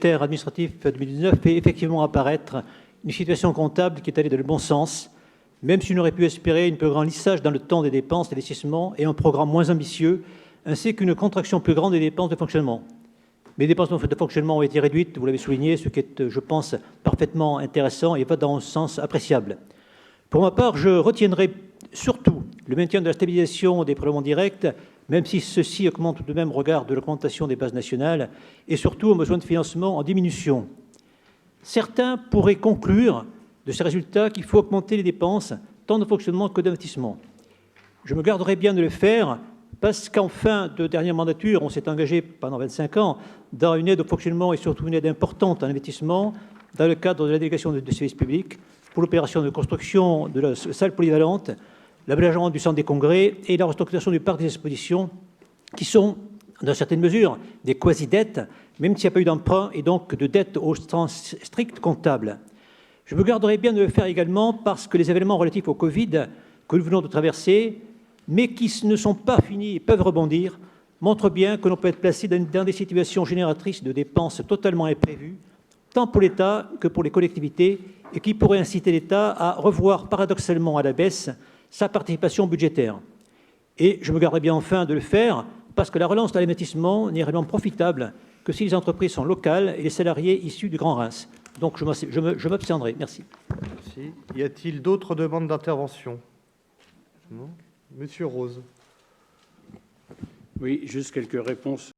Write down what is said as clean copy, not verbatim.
administratif 2019 fait effectivement apparaître une situation comptable qui est allée dans le bon sens, même si on aurait pu espérer un plus grand lissage dans le temps des dépenses d'investissement et un programme moins ambitieux, ainsi qu'une contraction plus grande des dépenses de fonctionnement. Mais les dépenses de fonctionnement ont été réduites, vous l'avez souligné, ce qui est, je pense, parfaitement intéressant et va dans un sens appréciable. Pour ma part, je retiendrai surtout le maintien de la stabilisation des prélèvements directs, même si ceux-ci augmentent tout de même au regard de l'augmentation des bases nationales, et surtout un besoin de financement en diminution. Certains pourraient conclure de ces résultats qu'il faut augmenter les dépenses, tant de fonctionnement que d'investissement. Je me garderai bien de le faire, parce qu'en fin de dernière mandature, on s'est engagé pendant 25 ans dans une aide au fonctionnement et surtout une aide importante en investissement dans le cadre de la délégation de services publics pour l'opération de construction de la salle polyvalente, l'aménagement du centre des congrès et la restructuration du parc des expositions, qui sont, dans certaines mesures, des quasi-dettes, même s'il n'y a pas eu d'emprunt et donc de dettes au sens strict comptable. Je me garderai bien de le faire également parce que les événements relatifs au Covid que nous venons de traverser, mais qui ne sont pas finis et peuvent rebondir, montrent bien que l'on peut être placé dans des situations génératrices de dépenses totalement imprévues, tant pour l'État que pour les collectivités, et qui pourraient inciter l'État à revoir paradoxalement à la baisse sa participation budgétaire. Et je me garderai bien enfin de le faire parce que la relance de l'investissement n'est réellement profitable que si les entreprises sont locales et les salariés issus du Grand Reims. Donc je m'abstiendrai. Merci. Merci. Y a-t-il d'autres demandes d'intervention? Non. Monsieur Rose. Oui, juste quelques réponses